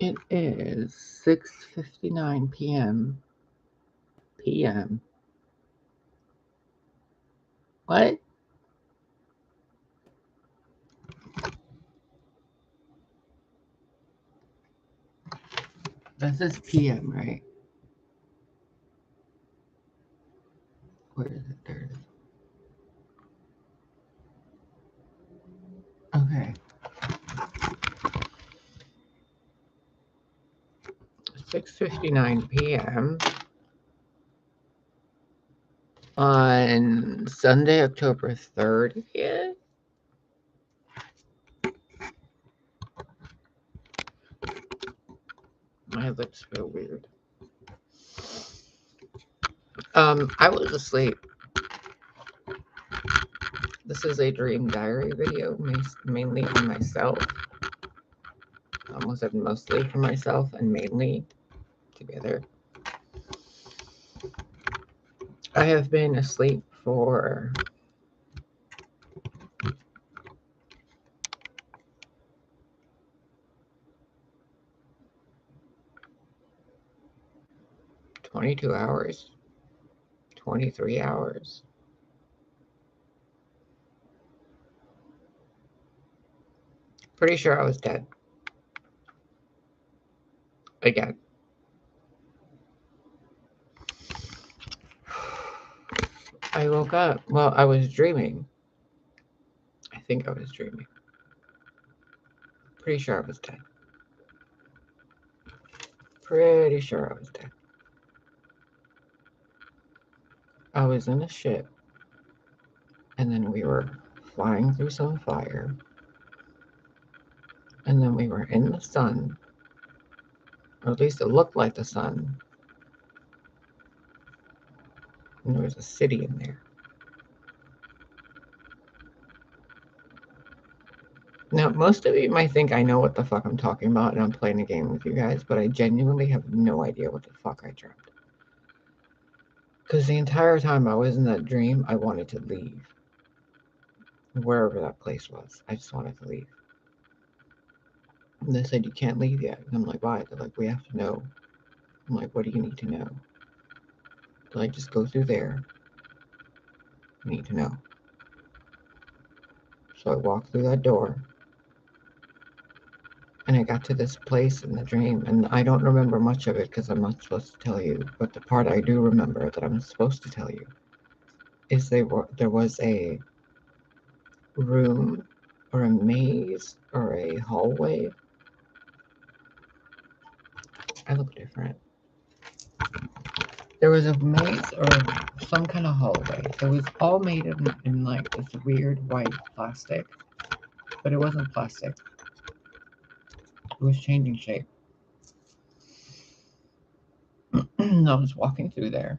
It is 6:59 p.m. p.m. What? This is p.m., right? Where is it? There it is. Okay. 6:59 p.m. on Sunday, October 30th. My lips feel weird. I was asleep. This is a dream diary video, mainly for myself. I almost said mostly for myself and mainly together. I have been asleep for 22 hours, 23 hours. Pretty sure I was dead. Again. I woke up. Well, I was dreaming. I think I was dreaming. Pretty sure I was dead. Pretty sure I was dead. I was in a ship, and then we were flying through some fire, and then we were in the sun, or at least it looked like the sun, and there was a city in there. Now, most of you might think I know what the fuck I'm talking about, and I'm playing a game with you guys, but I genuinely have no idea what the fuck I dreamt. Because the entire time I was in that dream, I wanted to leave. Wherever that place was. I just wanted to leave. And they said, you can't leave yet. And I'm like, why? They're like, we have to know. I'm like, what do you need to know? They're like, just go through there. You need to know. So I walked through that door. And I got to this place in the dream. And I don't remember much of it because I'm not supposed to tell you. But the part I do remember that I'm supposed to tell you is there was a room or a maze or a hallway. I look different. There was a maze or some kind of hallway. It was all made in like this weird white plastic, but it wasn't plastic. It was changing shape. I was walking through there,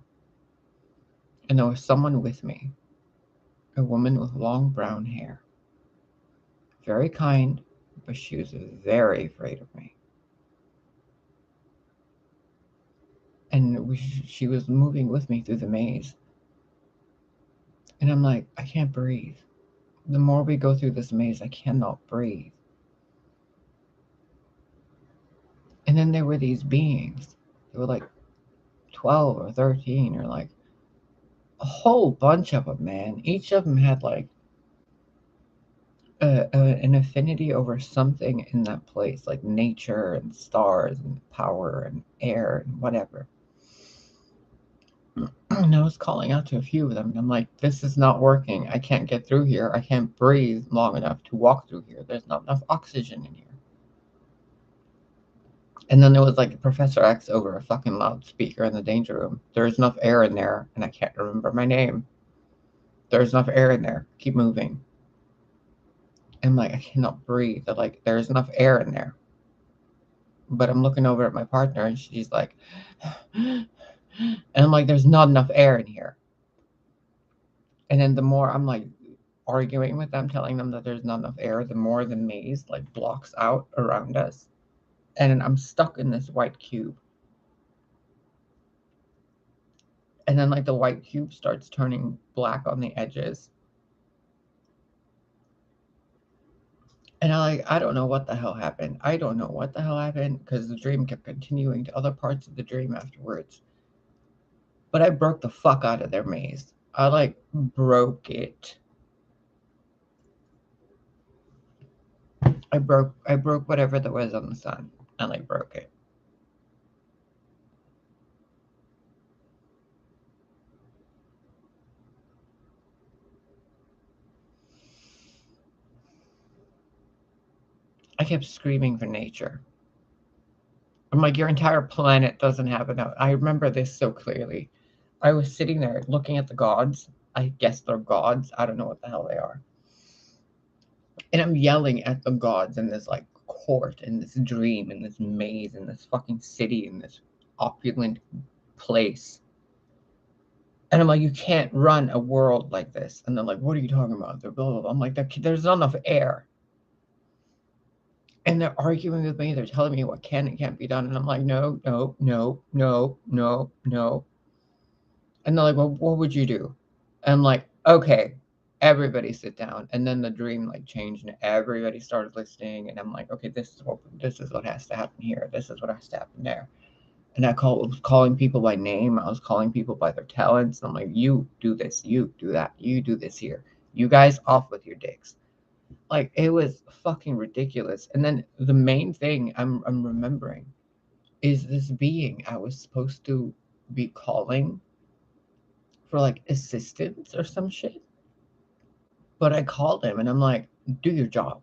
and there was someone with me, a woman with long brown hair. Very kind, but she was very afraid of me. And she was moving with me through the maze. And I'm like, I can't breathe. The more we go through this maze, I cannot breathe. And then there were these beings. They were like 12 or 13 or like a whole bunch of them, man. Each of them had like an affinity over something in that place, like nature and stars and power and air and whatever. And I was calling out to a few of them, and I'm like, this is not working. I can't get through here. I can't breathe long enough to walk through here. There's not enough oxygen in here. And then there was like Professor X over a fucking loudspeaker in the danger room. There's enough air in there, and I can't remember my name. There's enough air in there. Keep moving. And I'm like, I cannot breathe. They're like, there's enough air in there. But I'm looking over at my partner, and she's like, and I'm like, there's not enough air in here. And then the more I'm like arguing with them, telling them that there's not enough air, the more the maze like blocks out around us. And I'm stuck in this white cube. And then like the white cube starts turning black on the edges. And I don't know what the hell happened. I don't know what the hell happened because the dream kept continuing to other parts of the dream afterwards. But I broke the fuck out of their maze. I like broke it. I broke whatever there was on the sun. I like broke it. I kept screaming for nature. I'm like, your entire planet doesn't have enough. I remember this so clearly. I was sitting there looking at the gods. I guess they're gods. I don't know what the hell they are. And I'm yelling at the gods in this like court, in this dream, in this maze, in this fucking city, in this opulent place. And I'm like, you can't run a world like this. And they're like, what are you talking about? They're blah, blah, blah. I'm like, there's not enough air. And they're arguing with me. They're telling me what can and can't be done. And I'm like, no, no, no, no, no, no. And they're like, well, what would you do? And I'm like, okay, everybody sit down. And then the dream like changed and everybody started listening. And I'm like, okay, this is what has to happen here. This is what has to happen there. And was calling people by name. I was calling people by their talents. And I'm like, you do this, you do that, you do this here. You guys off with your dicks. Like it was fucking ridiculous. And then the main thing I'm remembering is this being I was supposed to be calling for like assistance or some shit. But I called him and I'm like, do your job.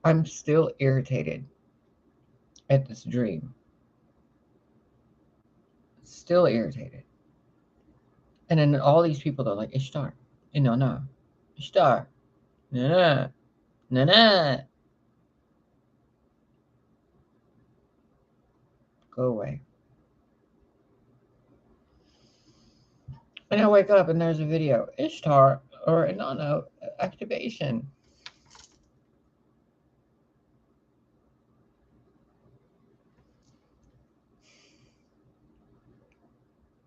I'm still irritated at this dream. Still irritated. And then all these people are like, Ishtar, Inanna, Ishtar, Nana, Nana. Go away. And I wake up and there's a video, Ishtar or Inanna activation.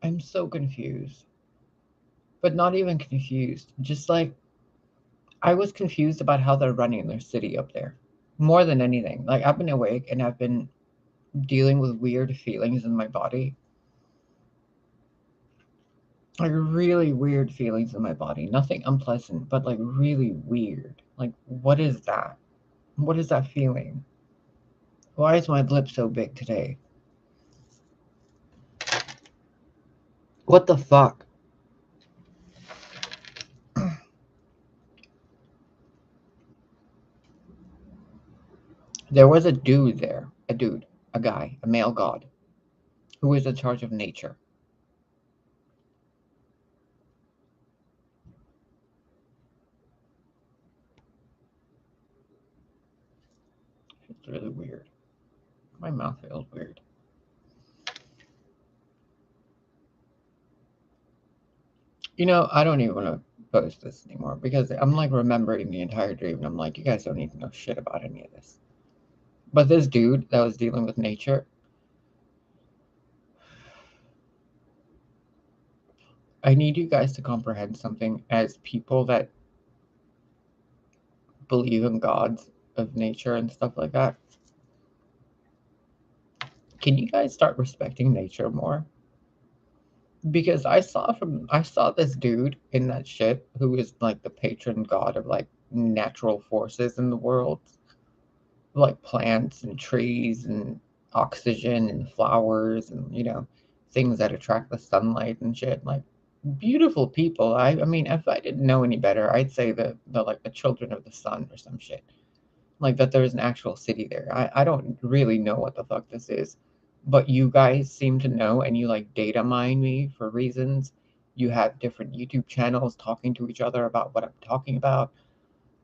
I'm so confused. But not even confused. Just like I was confused about how they're running their city up there. More than anything. Like I've been awake and I've been dealing with weird feelings in my body. Like really weird feelings in my body. Nothing unpleasant, but like really weird. Like what is that? What is that feeling? Why is my lip so big today? What the fuck? There was a dude there. A guy, a male god, who was in charge of nature. It's really weird. My mouth feels weird. I don't even want to post this anymore because I'm like remembering the entire dream and I'm like, you guys don't need to know shit about any of this. But this dude that was dealing with nature, I need you guys to comprehend something as people that believe in gods of nature and stuff like that. Can you guys start respecting nature more? Because I saw this dude in that ship who is like the patron god of like natural forces in the world, like plants and trees and oxygen and flowers and things that attract the sunlight and shit. Like beautiful people. I mean, if I didn't know any better, I'd say the like the children of the sun or some shit. Like that there's an actual city there. I don't really know what the fuck this is, but you guys seem to know and you like data mine me for reasons. You have different YouTube channels talking to each other about what I'm talking about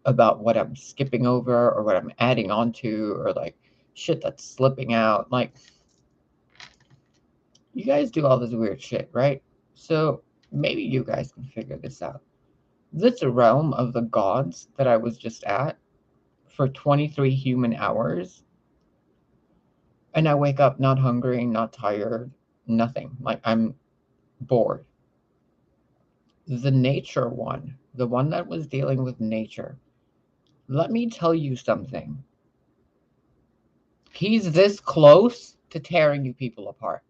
what I'm skipping over or what I'm adding on to, or like shit that's slipping out. Like, you guys do all this weird shit, right? So maybe you guys can figure this out. This realm of the gods that I was just at for 23 human hours, and I wake up not hungry, not tired, nothing. Like, I'm board. The nature one, the one that was dealing with nature, let me tell you something. He's this close to tearing you people apart.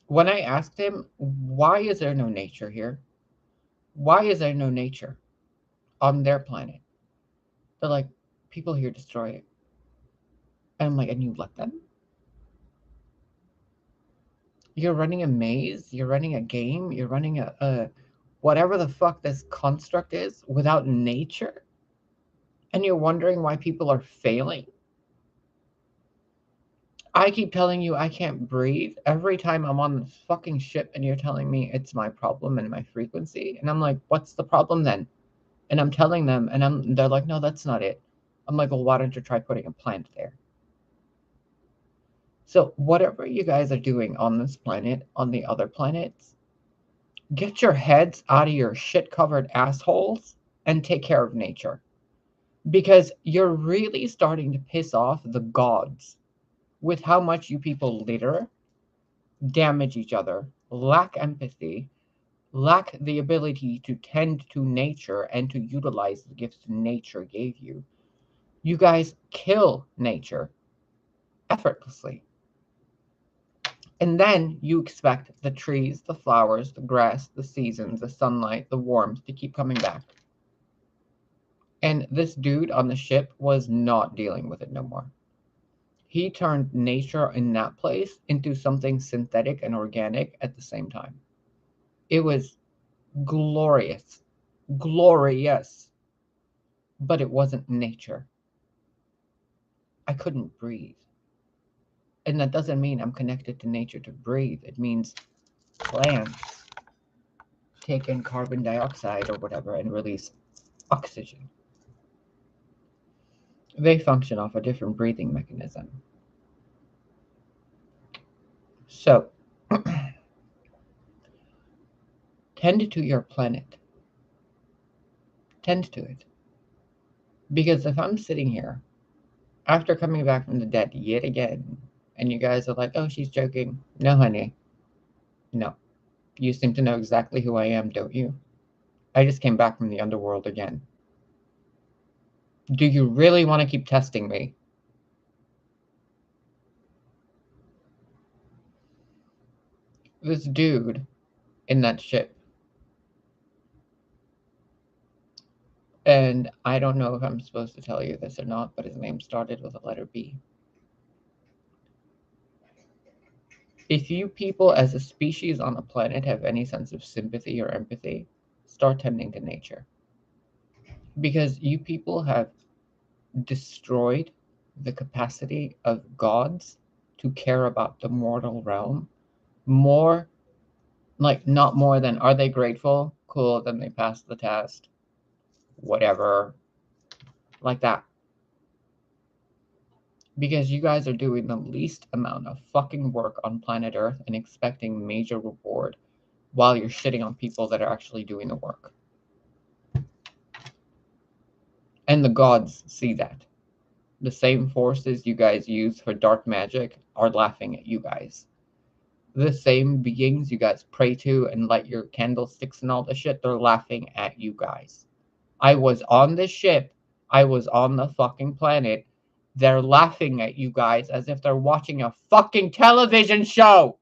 When I asked him, why is there no nature here? Why is there no nature on their planet? They're like, people here destroy it. And I'm like, and you let them? You're running a maze, you're running a game, you're running a whatever the fuck this construct is without nature? And you're wondering why people are failing? I keep telling you I can't breathe every time I'm on this fucking ship and you're telling me it's my problem and my frequency. And I'm like, what's the problem then? And I'm telling them and they're like, no, that's not it. I'm like, well, why don't you try putting a plant there? So whatever you guys are doing on this planet, on the other planets, get your heads out of your shit-covered assholes and take care of nature. Because you're really starting to piss off the gods with how much you people litter, damage each other, lack empathy, lack the ability to tend to nature and to utilize the gifts nature gave you. You guys kill nature effortlessly. And then you expect the trees, the flowers, the grass, the seasons, the sunlight, the warmth to keep coming back. And this dude on the ship was not dealing with it no more. He turned nature in that place into something synthetic and organic at the same time. It was glorious. Glorious. But it wasn't nature. I couldn't breathe. And that doesn't mean I'm connected to nature to breathe. It means plants take in carbon dioxide or whatever and release oxygen. They function off a different breathing mechanism. So, tend to your planet. Tend to it. Because if I'm sitting here after coming back from the dead yet again, and you guys are like, oh, she's joking. No, honey. No. You seem to know exactly who I am, don't you? I just came back from the underworld again. Do you really want to keep testing me? This dude in that ship, and I don't know if I'm supposed to tell you this or not, but his name started with a letter B. If you people as a species on the planet have any sense of sympathy or empathy, start tending to nature. Because you people have destroyed the capacity of gods to care about the mortal realm more, like not more than, are they grateful? Cool, then they passed the test. Whatever. Like that. Because you guys are doing the least amount of fucking work on planet Earth and expecting major reward while you're shitting on people that are actually doing the work. And the gods see that. The same forces you guys use for dark magic are laughing at you guys. The same beings you guys pray to and light your candlesticks and all the shit, they're laughing at you guys. I was on the ship. I was on the fucking planet. They're laughing at you guys as if they're watching a fucking television show.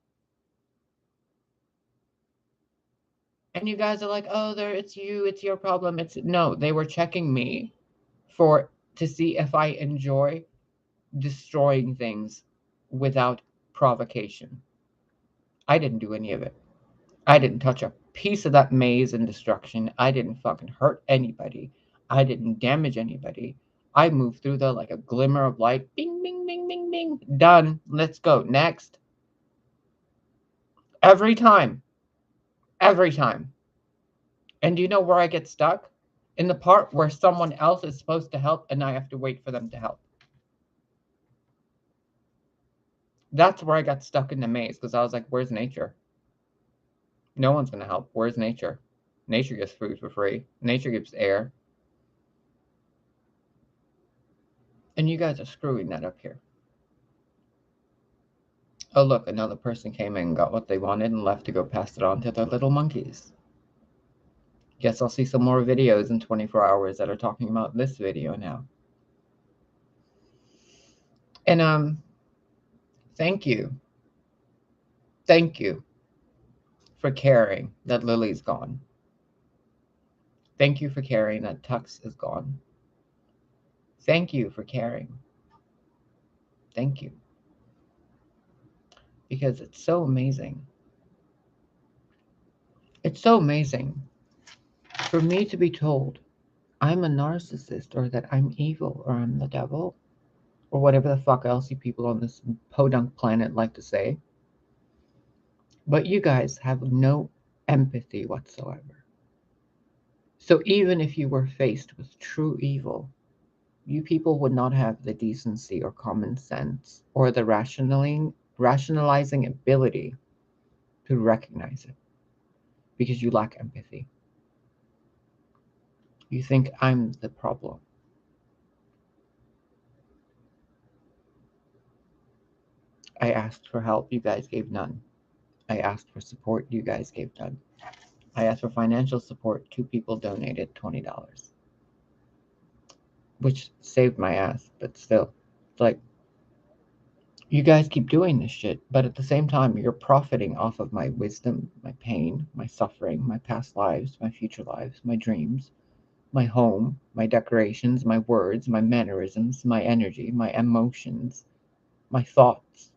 And you guys are like, oh, there, it's you, it's your problem. No, they were checking me to see if I enjoy destroying things without provocation. I didn't do any of it. I didn't touch a piece of that maze and destruction. I didn't fucking hurt anybody. I didn't damage anybody. I moved through there like a glimmer of light. Bing, bing, bing, bing, bing. Done. Let's go. Next. Every time. Every time. And do you know where I get stuck? In the part where someone else is supposed to help and I have to wait for them to help. That's where I got stuck in the maze because I was like, where's nature? No one's going to help. Where's nature? Nature gives food for free. Nature gives air. And you guys are screwing that up here. Oh, look, another person came in and got what they wanted and left to go pass it on to their little monkeys. Guess I'll see some more videos in 24 hours that are talking about this video now. And thank you. Thank you for caring that Lily's gone. Thank you for caring that Tux is gone. Thank you for caring. Thank you. Because it's so amazing. It's so amazing for me to be told I'm a narcissist or that I'm evil or I'm the devil or whatever the fuck else you people on this podunk planet like to say. But you guys have no empathy whatsoever. So even if you were faced with true evil, you people would not have the decency or common sense or the rationalizing ability to recognize it because you lack empathy. You think I'm the problem. I asked for help, you guys gave none. I asked for support, you guys gave none. I asked for financial support, 2 people donated $20, which saved my ass, but still. It's like, you guys keep doing this shit, but at the same time, you're profiting off of my wisdom, my pain, my suffering, my past lives, my future lives, my dreams, my home, my decorations, my words, my mannerisms, my energy, my emotions, my thoughts,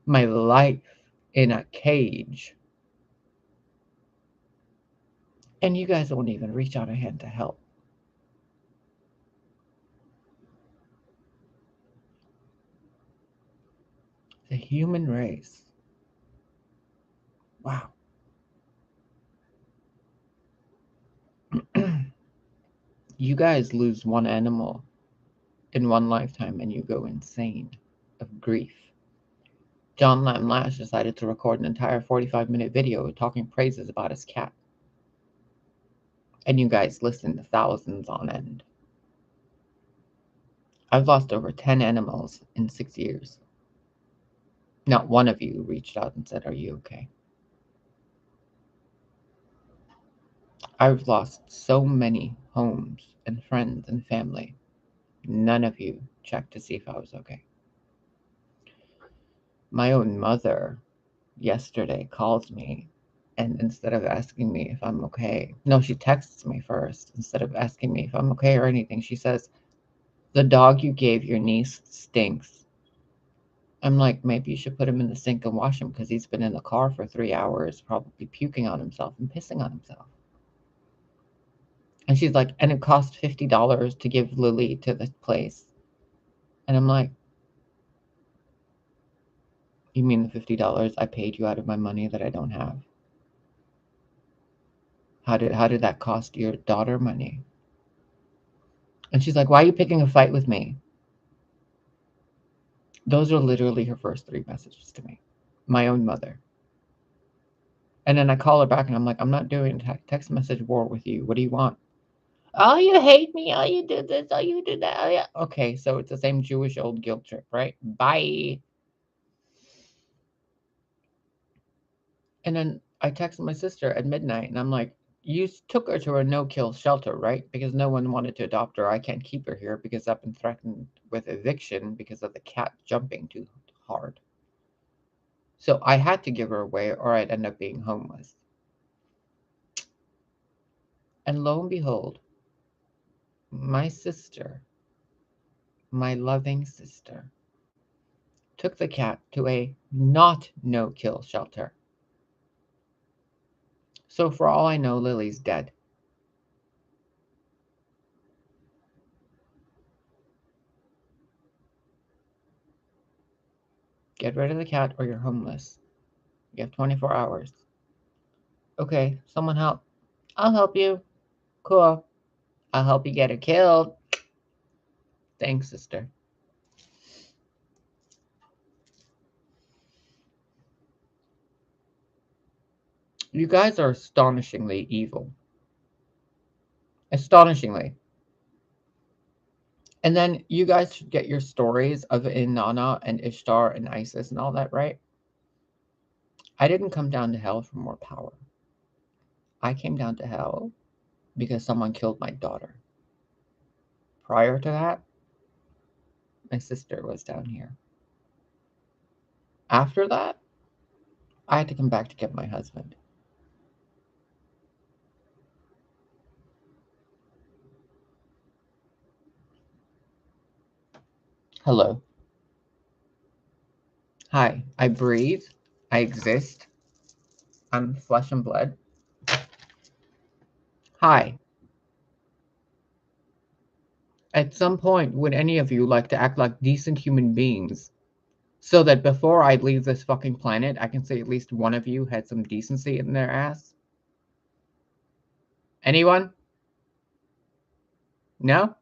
my life in a cage. And you guys won't even reach out a hand to help. The human race. Wow. You guys lose one animal in one lifetime and you go insane of grief. John Lam Lash decided to record an entire 45-minute video talking praises about his cat. And you guys listened to thousands on end. I've lost over 10 animals in 6 years. Not one of you reached out and said, "Are you okay?" I've lost so many homes and friends and family. None of you checked to see if I was okay. My own mother yesterday calls me, and instead of asking me if I'm okay, no, she texts me first. Instead of asking me if I'm okay or anything, she says, "The dog you gave your niece stinks." I'm like, maybe you should put him in the sink and wash him because he's been in the car for 3 hours, probably puking on himself and pissing on himself. And she's like, and it cost $50 to give Lily to the place. And I'm like, you mean the $50 I paid you out of my money that I don't have? How did that cost your daughter money? And she's like, why are you picking a fight with me? Those are literally her first 3 messages to me. My own mother. And then I call her back and I'm like, I'm not doing text message war with you. What do you want? Oh, you hate me. Oh, you did this. Oh, you did that. Oh, yeah. Okay, so it's the same Jewish old guilt trip, right? Bye. And then I texted my sister at midnight and I'm like, you took her to a no-kill shelter, right? Because no one wanted to adopt her. I can't keep her here because I've been threatened with eviction because of the cat jumping too hard. So I had to give her away or I'd end up being homeless. And lo and behold, my sister, my loving sister, took the cat to a not no-kill shelter. So for all I know, Lily's dead. Get rid of the cat or you're homeless. You have 24 hours. Okay, someone help. I'll help you. Cool. I'll help you get her killed. Thanks, sister. You guys are astonishingly evil. Astonishingly. And then you guys should get your stories of Inanna and Ishtar and Isis and all that, right? I didn't come down to hell for more power. I came down to hell because someone killed my daughter. Prior to that, my sister was down here. After that, I had to come back to get my husband. Hello. Hi. I breathe. I exist. I'm flesh and blood. Hi. At some point, would any of you like to act like decent human beings so that before I leave this fucking planet, I can say at least one of you had some decency in their ass? Anyone? No?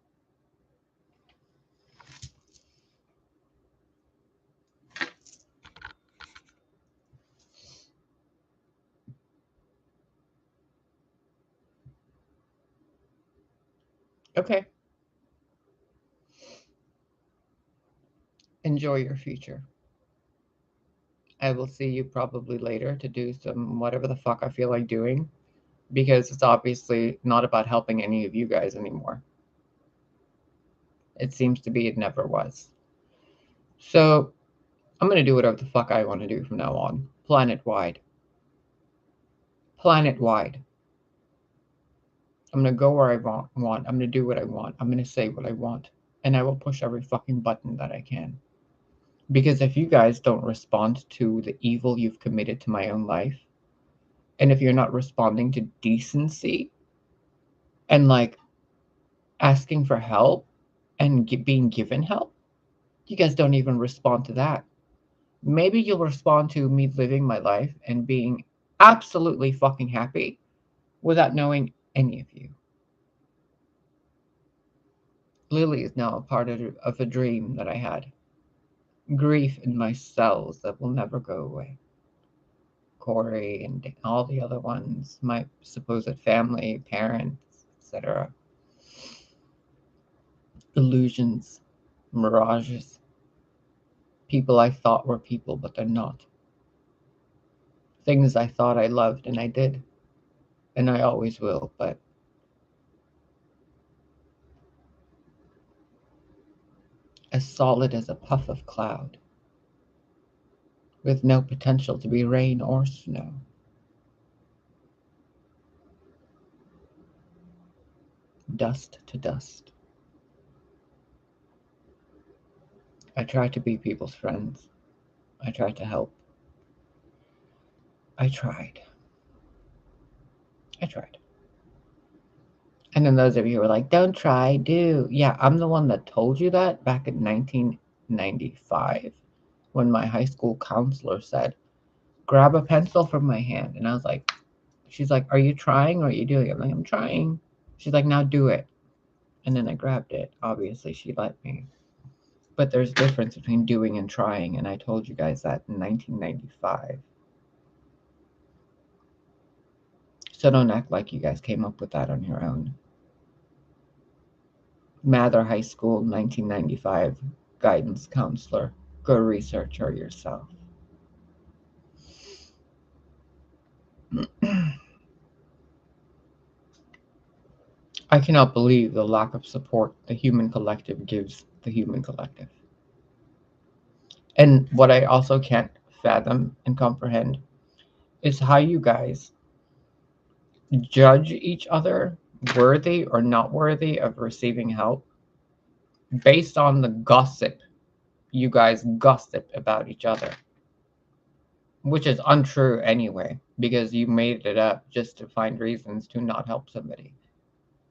Okay. Enjoy your future. I will see you probably later to do some whatever the fuck I feel like doing, because it's obviously not about helping any of you guys anymore. It seems to be it never was. So I'm going to do whatever the fuck I want to do from now on. Planet wide. Planet wide. I'm going to go where I want. I'm going to do what I want. I'm going to say what I want. And I will push every fucking button that I can. Because if you guys don't respond to the evil you've committed to my own life, and if you're not responding to decency and like asking for help and being given help, you guys don't even respond to that. Maybe you'll respond to me living my life and being absolutely fucking happy without knowing any of you. Lily is now a part of a dream that I had. Grief in my cells that will never go away. Corey and all the other ones, my supposed family, parents, etc. Illusions, mirages, people I thought were people, but they're not. Things I thought I loved and I did, and I always will, but as solid as a puff of cloud, with no potential to be rain or snow. Dust to dust. I tried to be people's friends. I tried to help. I tried. I tried. And then those of you who are like, don't try, do. Yeah, I'm the one that told you that back in 1995 when my high school counselor said, grab a pencil from my hand. And I was like, she's like, are you trying or are you doing it? I'm like, I'm trying. She's like, now do it. And then I grabbed it. Obviously, she let me. But there's a difference between doing and trying. And I told you guys that in 1995. So don't act like you guys came up with that on your own. Mather High School, 1995, guidance counselor. Go research her yourself. I cannot believe the lack of support the human collective gives the human collective. And what I also can't fathom and comprehend is how you guys judge each other worthy or not worthy of receiving help based on the gossip you guys gossip about each other, which is untrue anyway, because you made it up just to find reasons to not help somebody.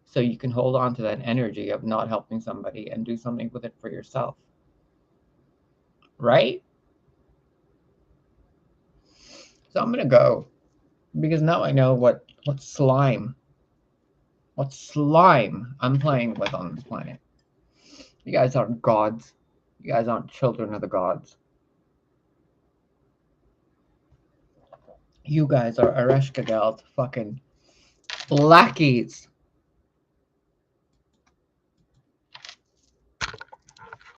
So you can hold on to that energy of not helping somebody and do something with it for yourself. Right? So I'm going to go because now I know what slime I'm playing with on this planet. You guys aren't gods. You guys aren't children of the gods. You guys are Ereshkigal's fucking lackeys.